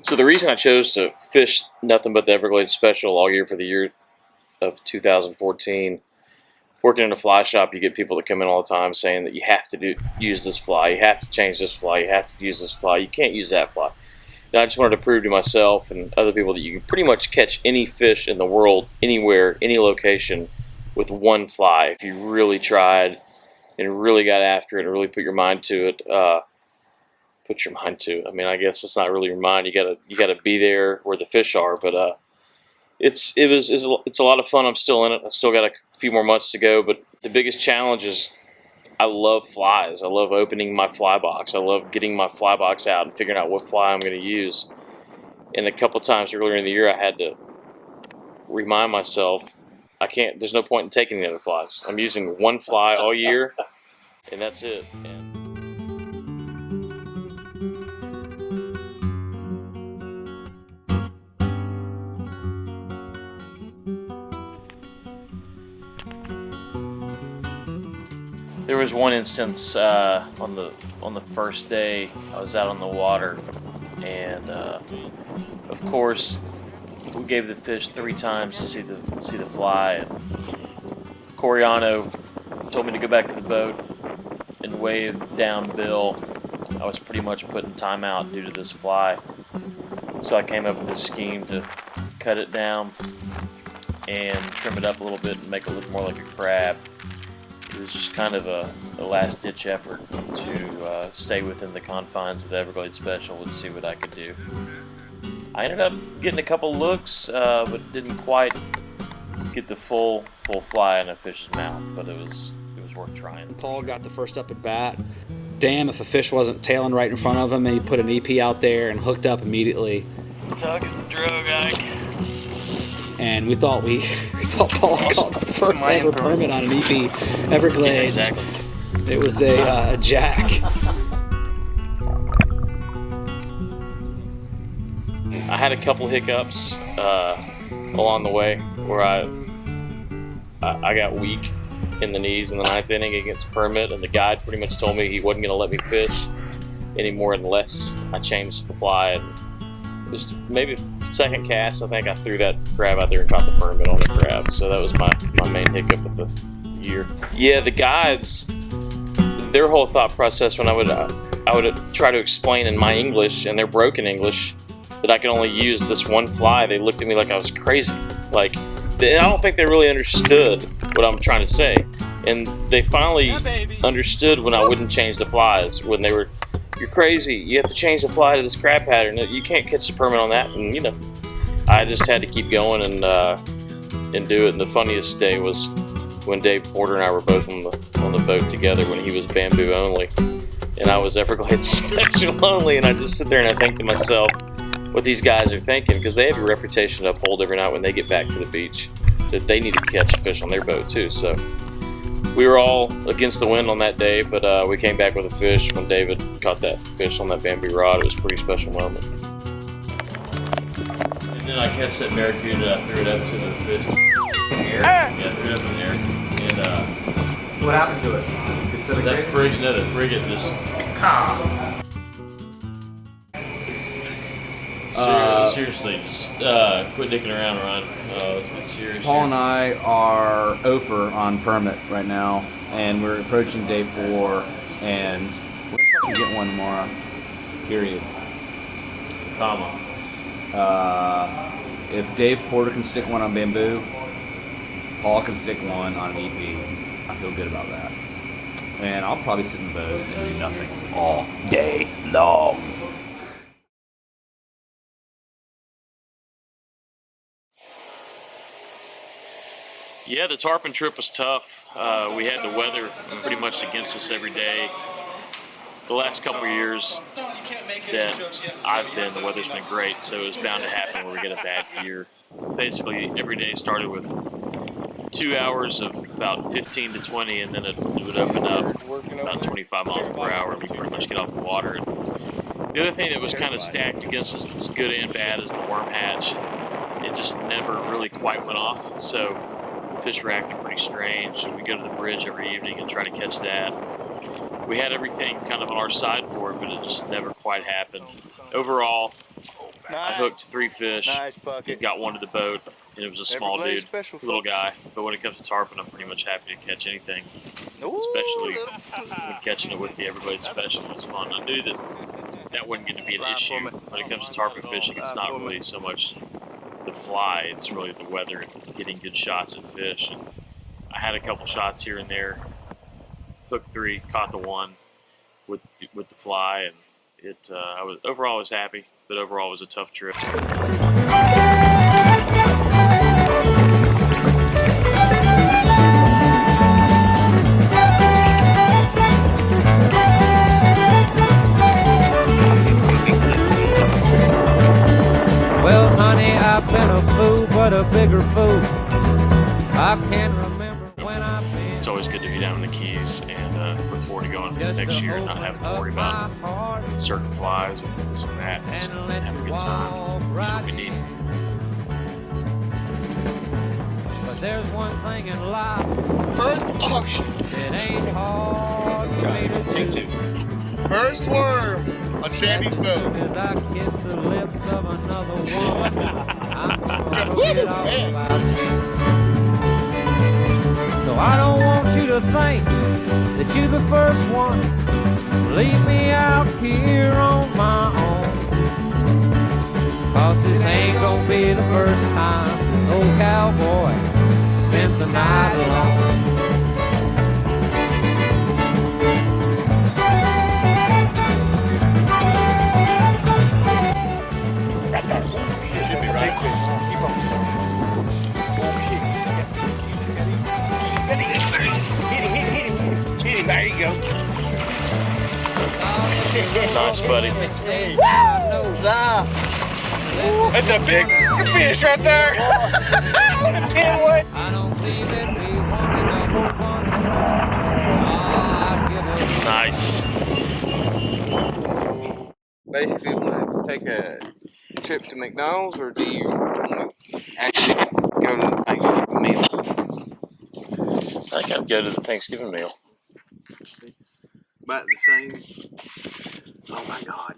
So the reason I chose to fish nothing but the Everglades Special all year for the year of 2014, working in a fly shop, you get people that come in all the time saying that you have to use this fly, you have to change this fly, you have to use this fly, you can't use that fly. And I just wanted to prove to myself and other people that you can pretty much catch any fish in the world, anywhere, any location, with one fly if you really tried and really got after it and really put your mind to it. I mean, I guess it's not really your mind. You gotta be there where the fish are. But it's a lot of fun. I'm still in it. I still got a few more months to go. But the biggest challenge is I love flies. I love opening my fly box. I love getting my fly box out and figuring out what fly I'm going to use. And a couple times earlier in the year, I had to remind myself there's no point in taking the other flies. I'm using one fly all year, and that's it. There was one instance on the first day I was out on the water, and of course we gave the fish 3 times to see the fly. And Coriano told me to go back to the boat and wave down Bill. I was pretty much put in timeout due to this fly, so I came up with this scheme to cut it down and trim it up a little bit and make it look more like a crab. It was just kind of a last-ditch effort to stay within the confines of the Everglades Special and see what I could do. I ended up getting a couple looks, but didn't quite get the full fly in a fish's mouth. But it was worth trying. Paul got the first up at bat. Damn if a fish wasn't tailing right in front of him, and he put an EP out there and hooked up immediately. Tug is the drogue guy. And we thought Paul caught the first ever permit on an EP Everglades. Yeah, exactly. It was a jack. I had a couple hiccups along the way where I got weak in the knees in the 9th inning against Permit, and the guide pretty much told me he wasn't going to let me fish anymore unless I changed the fly. And it was maybe second cast, I think I threw that crab out there and caught the permit on the crab. So that was my main hiccup of the year. Yeah, the guides, their whole thought process when I would try to explain in my English and their broken English that I could only use this one fly, they looked at me like I was crazy. Like, I don't think they really understood what I'm trying to say. And they finally understood when I wouldn't change the flies, when they were, "You're crazy, you have to change the fly to this crab pattern, you can't catch the permit on that." And I just had to keep going and do it. And the funniest day was when Dave Porter and I were both on the boat together when he was bamboo only and I was Everglades Special only, and I just sit there and I think to myself what these guys are thinking, because they have a reputation to uphold every night when they get back to the beach, that they need to catch a fish on their boat too. So we were all against the wind on that day, but we came back with a fish when David caught that fish on that bamboo rod. It was a pretty special moment. And then I catch that barracuda, I threw it up to the fish. In the air? Yeah, I threw it up in the air. And what happened to it? The frigate just... Seriously, just quit dicking around, Ron. Let's get serious. Paul and I are over on permit right now, and we're approaching day 4, and we're going to get one tomorrow. Period. Comma. If Dave Porter can stick one on bamboo, Paul can stick one on an EP. I feel good about that. And I'll probably sit in the boat and do nothing all day long. Yeah, the tarpon trip was tough. We had the weather pretty much against us every day. The last couple of years that I've been, the weather's been great, so it was bound to happen when we get a bad year. Basically, every day started with 2 hours of about 15 to 20, and then it would open up about 25 miles per hour, and we pretty much get off the water. And the other thing that was kind of stacked against us that's good and bad is the worm hatch. It just never really quite went off, so fish were acting pretty strange. So we go to the bridge every evening and try to catch that. We had everything kind of on our side for it, but it just never quite happened. Overall, I hooked 3 fish. Nice, Puckett. And got one to the boat, and it was a small Everglades dude, special, little folks. guy. But when it comes to tarpon, I'm pretty much happy to catch anything, especially when catching it with the Everglades special. It's fun. I knew that wasn't going to be an issue when it comes to tarpon fishing. It's not really so much the fly; it's really the weather and getting good shots at fish. And I had a couple shots here and there. Hooked 3, caught the 1 with the fly, and I was happy, but overall it was a tough trip. Well, honey, I've been a fool, but a bigger fool. I can remember when I've been. It's always good to be down in the Keys, and look forward to going next year and not having to worry about certain flies and this and that. Just have a good time. That's what we need. But there's one thing in life. First auction. It ain't hard for me to do. First worm on Sandy's boat. As I kiss the lips of another woman, I'm gonna forget all about you. So I don't want you to think that you're the first one. Leave me out here on my own. 'Cause this ain't gonna be the first time this old cowboy spent the night alone. Should be right. Keep on. Oh shit. Hit him. There you go. Nice, buddy. Hey. That's a big fish right there. The 10-weight. I don't believe that we wanted a whole bunch. I'd give a Nice. Basically, want to take a trip to McDonald's, or do you want to actually go to the Thanksgiving meal? I think I'd go to the Thanksgiving meal. About the same. Oh my God.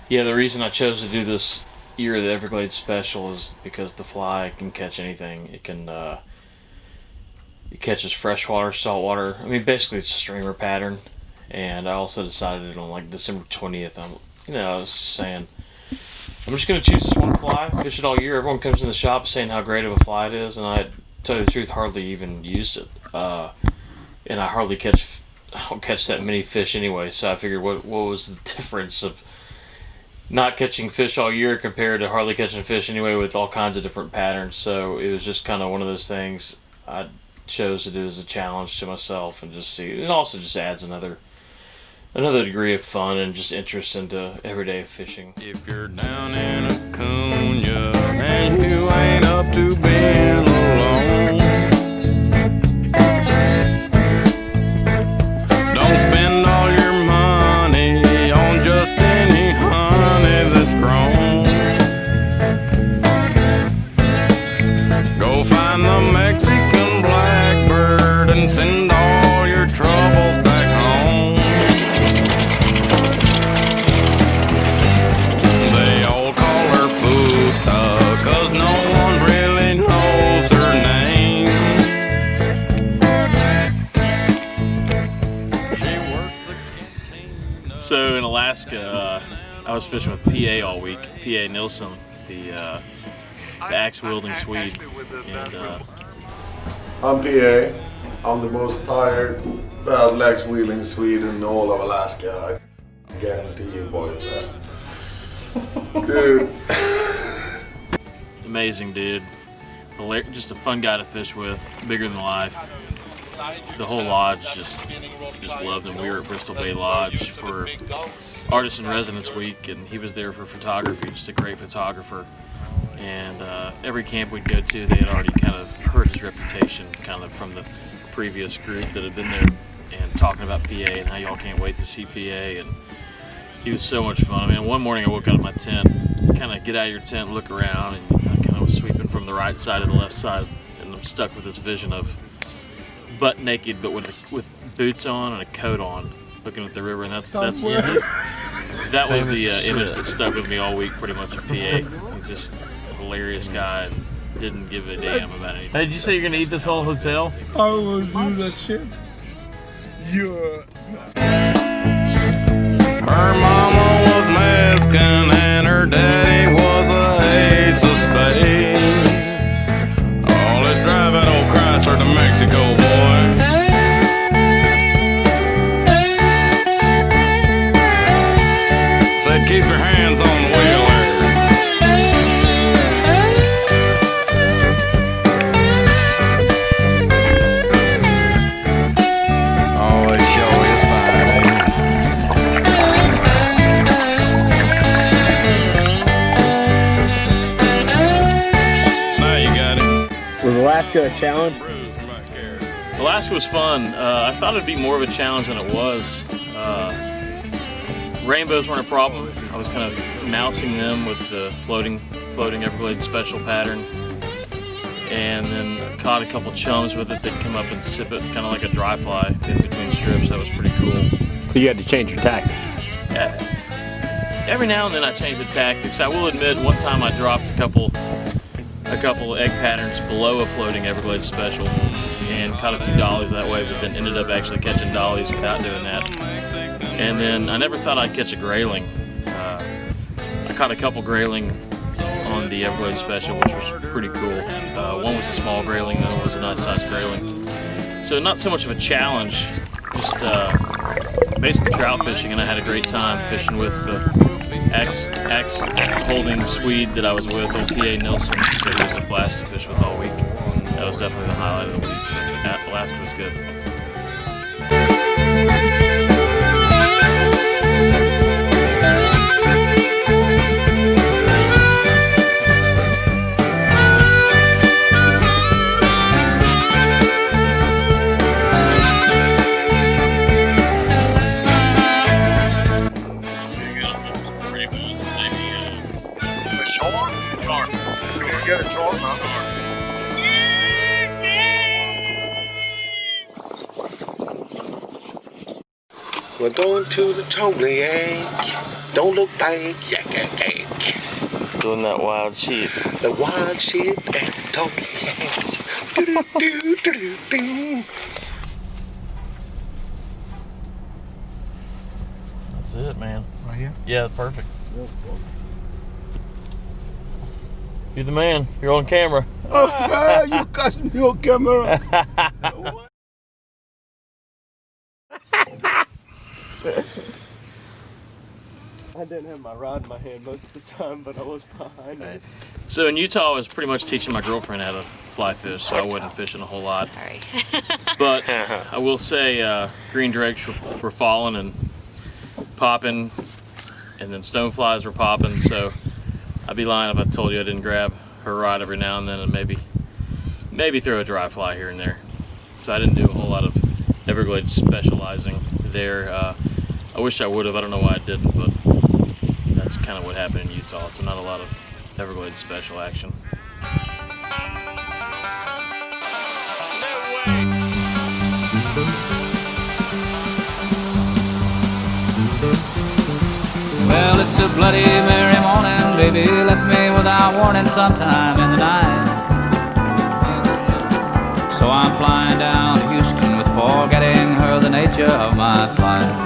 Yeah, the reason I chose to do this year of the Everglades special is because the fly can catch anything. It can it catches freshwater, saltwater. I mean, basically it's a streamer pattern. And I also decided it on like December 20th. I was just saying, I'm just gonna choose this one fly, fish it all year. Everyone comes in the shop saying how great of a fly it is, and I, tell you the truth, hardly even used it. And I don't catch that many fish anyway. So I figured, what was the difference of not catching fish all year compared to hardly catching fish anyway with all kinds of different patterns. So it was just kind of one of those things I chose to do as a challenge to myself and just see. It also just adds another degree of fun and just interest into everyday fishing. If you're down in Acuna and you ain't up to being alone, don't spend all your money on just any honey that's grown. Go find the Mexican blackbird and send all your troubles back home. They all call her Puta, 'cause no one really knows her name. She works the cantina. So in Alaska, I was fishing with PA all week. PA Nilsson, the axe-wielding Swede. And I'm PA. I'm the most tired, bad-legs wheeling Swede in all of Alaska. I guarantee you boys that. Dude. amazing dude. Just a fun guy to fish with, bigger than life. The whole lodge just loved him. We were at Bristol Bay Lodge for Artist in Residence Week, and he was there for photography, just a great photographer. And every camp we'd go to, they had already kind of heard his reputation kind of from the previous group that had been there and talking about PA and how y'all can't wait to see PA. And he was so much fun. I mean, one morning I woke out of my tent, kind of get out of your tent, look around, and I kind of was sweeping from the right side to the left side, and I'm stuck with this vision of butt naked but with boots on and a coat on, looking at the river. And that was the image that stuck with me all week, pretty much, of PA. He's just a hilarious guy and didn't give a damn about anything. Hey, did you say you're gonna eat this whole hotel? I would do that shit. Yeah. Her mama was Mexican and her daddy was a ace of spades. Oh, let's drive that old Chrysler to Mexico, boy. Said keep your hands on the wheel there. Oh, it sure is fine, ain't it? Now you got it. Was Alaska a challenge? Alaska was fun. I thought it'd be more of a challenge than it was. Rainbows weren't a problem. I was kind of mousing them with the floating Everglades special pattern, and then caught a couple chums with it that come up and sip it, kind of like a dry fly in between strips. That was pretty cool. So you had to change your tactics. Every now and then I change the tactics. I will admit, one time I dropped a couple egg patterns below a floating Everglades special and caught a few dollies that way, but then ended up actually catching dollies without doing that. And then I never thought I'd catch a grayling. I caught a couple grayling on the Everglades special, which was pretty cool. One was a small grayling, the other was a nice sized grayling. So not so much of a challenge, just basically trout fishing, and I had a great time fishing with the axe holding Swede that I was with, old PA Nilsson. So it was a blast to fish with all week. That was definitely the highlight of the week. Alaska was good. We're going to the Totally Egg. don't look like yak yak yak. Doing that wild shit. The wild shit and talking yak. Do-do-do-do-do-do. That's it, man. Right here? Yeah, perfect. You're the man. You're on camera. You got me on camera. I didn't have my rod in my hand most of the time, but I was behind it. So in Utah, I was pretty much teaching my girlfriend how to fly fish, so I wasn't fishing a whole lot. Sorry. But I will say green drakes were falling and popping, and then stoneflies were popping, so I'd be lying if I told you I didn't grab her rod every now and then and maybe throw a dry fly here and there. So I didn't do a whole lot of Everglades specializing there. I wish I would have. I don't know why I didn't, but that's kind of what happened in Utah, so not a lot of Everglades special action. Well, it's a bloody merry morning, baby left me without warning sometime in the night. So I'm flying down to Houston with forgetting her the nature of my flight.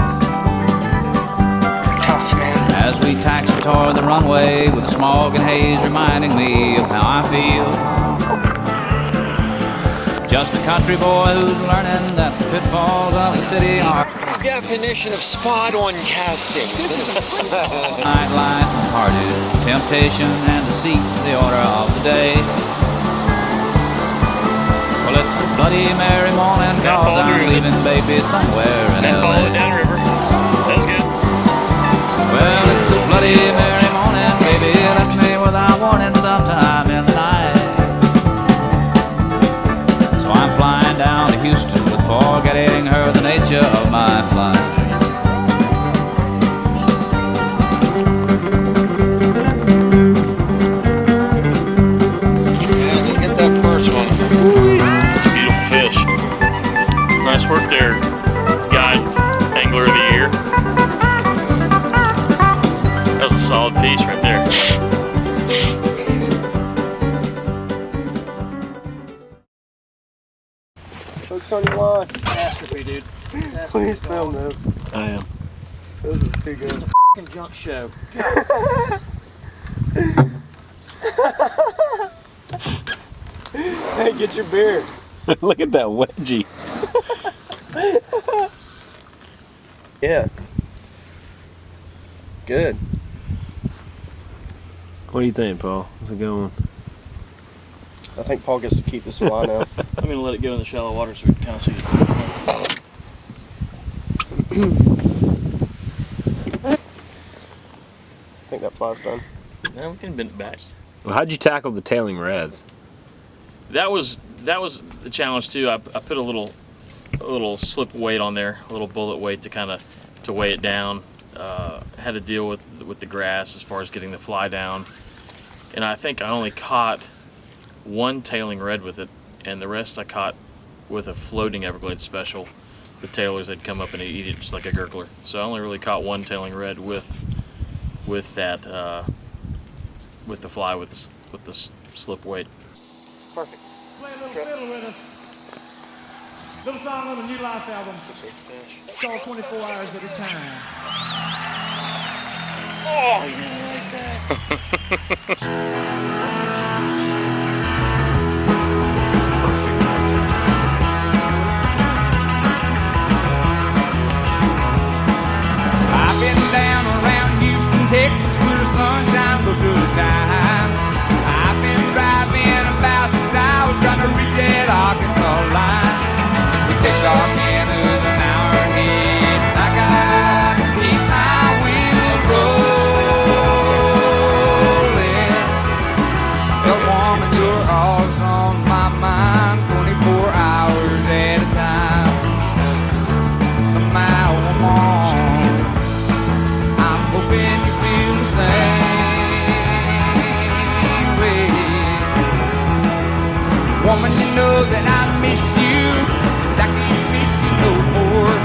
As we taxi toward the runway with the smog and haze reminding me of how I feel. Just a country boy who's learning that the pitfalls of the city are the definition of spot-on casting. Nightlife and heartache, temptation and deceit, the order of the day. Well, it's a bloody merry morning, cause I'm leaving baby somewhere in L.A. Downriver. That's good. Well, it's a bloody merry morning, baby left me without warning sometime in the night. So I'm flying down to Houston with forgetting her the nature of my flight. Yeah, let's get that first one. It's a beautiful fish. Nice work there, guide angler of the year. That was a solid piece right there. Hooks on your line. Catastrophe, dude. Please film this. I am. This is too good. Fucking junk show. Hey, get your beer. Look at that wedgie. Yeah. Good. What do you think, Paul? How's it going? I think Paul gets to keep this fly now. I'm gonna let it go in the shallow water so we can kind of see it. I think that fly's done. Now we can bend it back. Well, how'd you tackle the tailing reds? That was the challenge too. I put a little slip weight on there, a little bullet weight to kind of to weigh it down. Had to deal with the grass as far as getting the fly down, and I think I only caught one tailing red with it, and the rest I caught with a floating Everglades special. The tailors had come up and eat it just like a gurgler. So I only really caught one tailing red with that with the fly with the slip weight. Perfect. Play a little fiddle with us. Little song on the new life album. It's called 24 Hours at a Time. Oh, I've been down around Houston, Texas, where the sunshine goes through the time. I've been driving about since I was trying to reach that Arkansas line. It takes our canoes an hour ahead, and I gotta keep my wheels rolling. Well, woman, you're always on my mind, 24 hours at a time. Somehow I'm on. I'm hoping you feel the same way. Woman, you know that I miss you, but I can't miss you no more.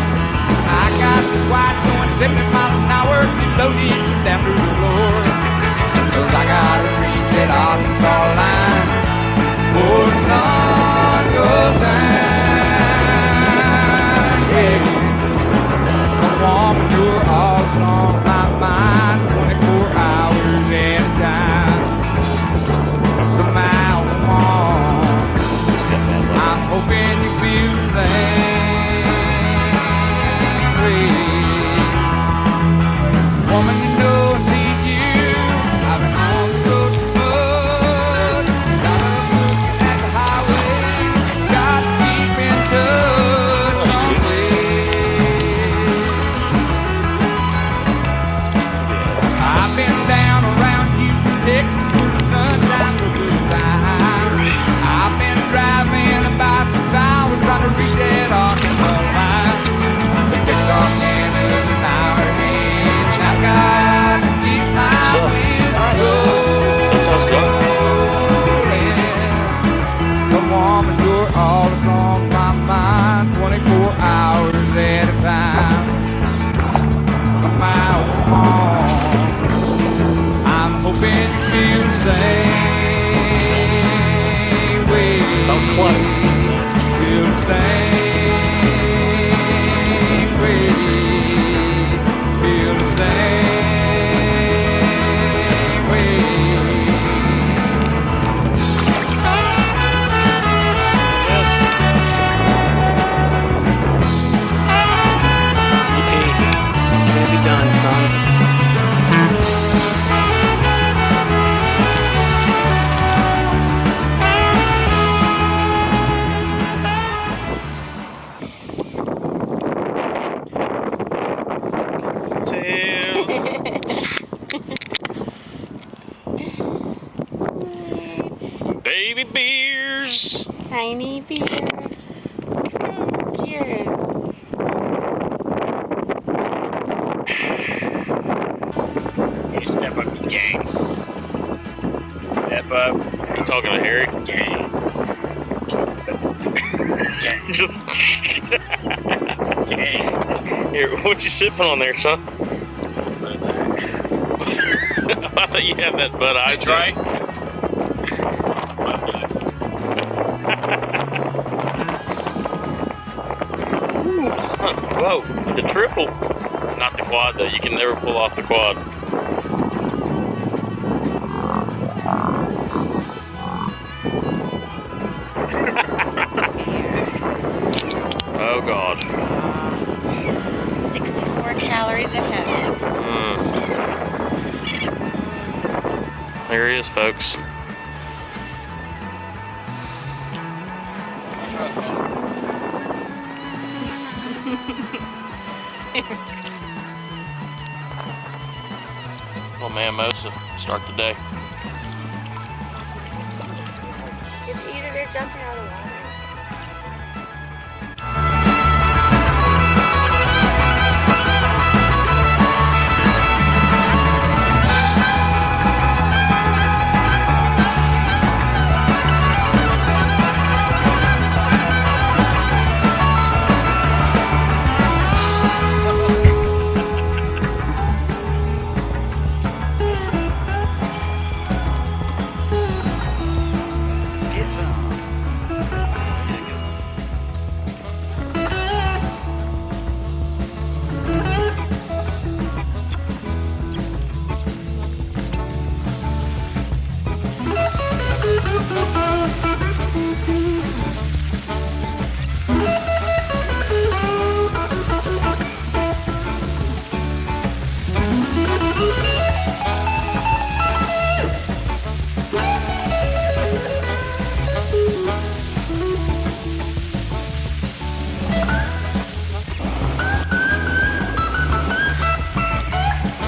I got this white going 70 miles an hour, she loaded you down to the floor. 'Cause I gotta reach that Arkansas line before the sun goes down. Yeah, come on, you're always on my mind, 24 hours at a time. Somehow, come on, I'm hoping you feel the same way. Woman, you know I need you. I've been on the road too much. Gotta look at the highway. Gotta keep in touch some way. I've been down around Houston, Texas, where the sunshine was good time. I've been driving about 6 hours trying to reach that Arkansas line. The Texarkana is an hour ahead, and I've got to keep my wheels rolling. That sounds good. Come on, but you're always on my mind, 24 hours at a time. Somehow, come on, I'm hoping you feel the same way. That was close. Feel the same way. Feel the same way. Yes. Can't be done, son. Baby beers. Tiny beer. Cheers. You step up your game. Step up. You talking to Harry? Game. Just game. Here, what you sipping on there, son? I thought you had that Bud Ice, right? Ooh, son. Whoa, the triple. Not the quad, though. You can never pull off the quad. Oh, God. 64 calories ahead. There he is, folks. Well, man, Mosa, start the day. It's either they're jumping out of the water.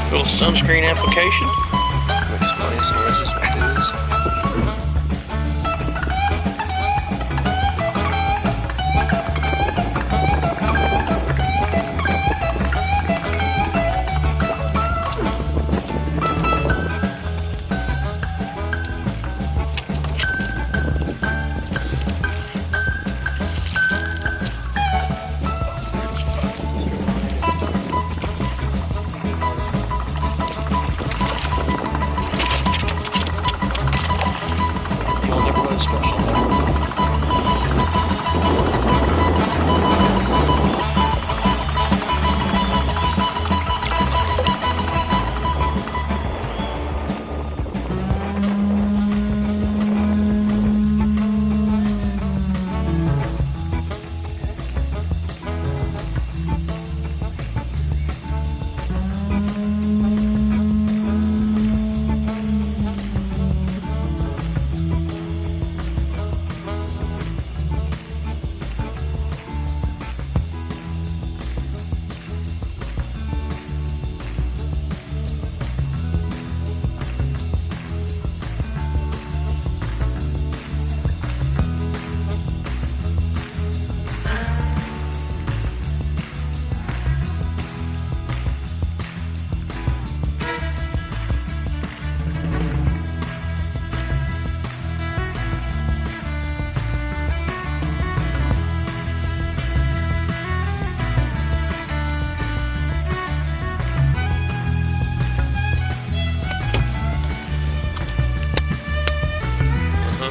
Little sunscreen application. Makes funny noises with dudes.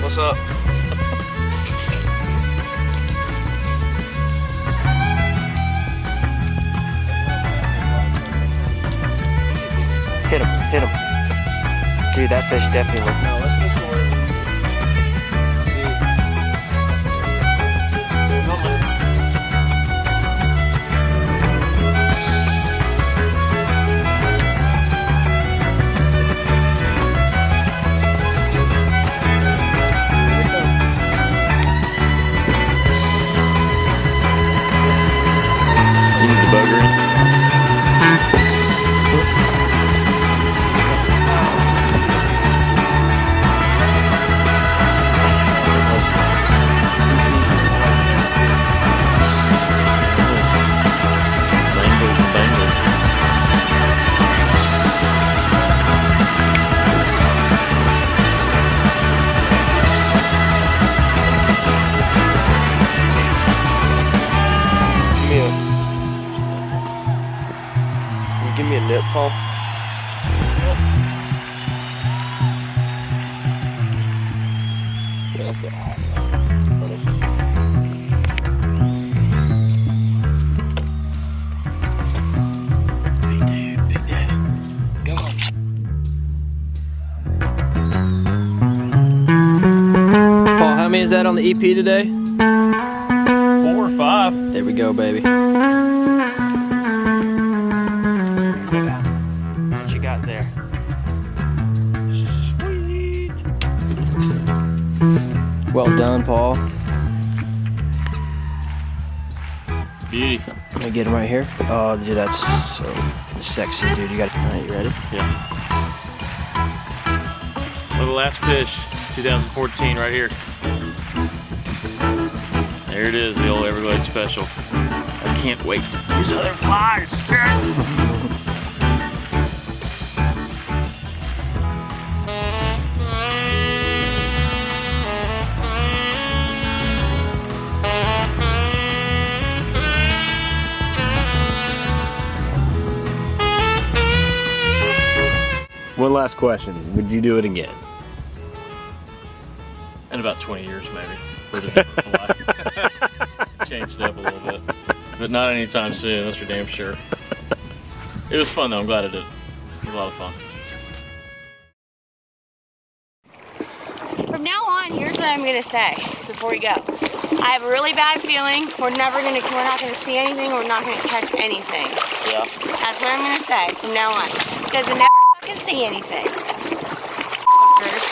What's up? Hit him, hit him. Dude, that fish definitely looked. No, let's just go over and Use the bugger. Give me a nip, Paul. That's awesome. Big daddy. Go on. Paul, how many is that on the EP today? 4 or 5. There we go, baby. What you got there? Sweet. Well done, Paul. Beauty. Can I get him right here? Oh, dude, that's so fucking sexy, dude. You got it. Alright, you ready? Yeah. Well, the last fish, 2014, right here. There it is, the old Everglades special. I can't wait to use other flies. One last question. Would you do it again? In about 20 years, maybe. With a different fly. Changed it up a little bit. But not anytime soon, that's for damn sure. It was fun though, I'm glad I did it. It was a lot of fun. From now on, here's what I'm gonna say before we go. I have a really bad feeling we're not gonna see anything, we're not gonna catch anything. Yeah. That's what I'm gonna say from now on. Because I never fucking see anything. Fuckers.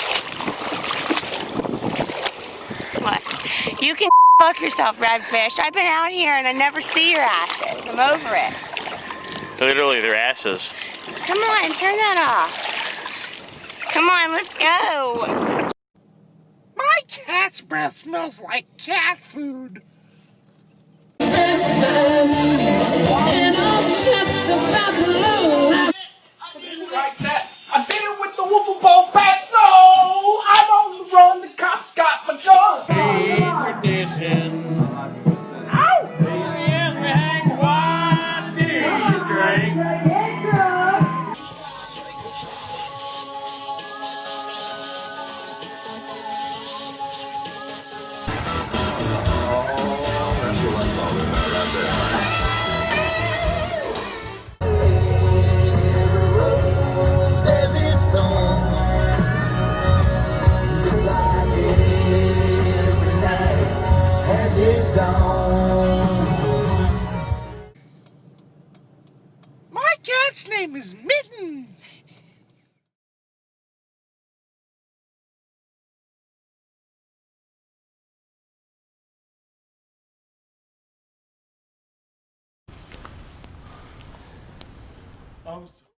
What? You can fuck yourself, redfish. I've been out here and I never see your asses. I'm over it. Literally, they're asses. Come on, turn that off. Come on, let's go. My cat's breath smells like cat food. And I'm just about to lose. Like that. I did it with the Wolf Ball bat, so I'm on the run. The cops got my gun. Tradition. Ow! Yes, we hang wide, drink. That's what I'm talking about right there. My cat's name is Mittens. I was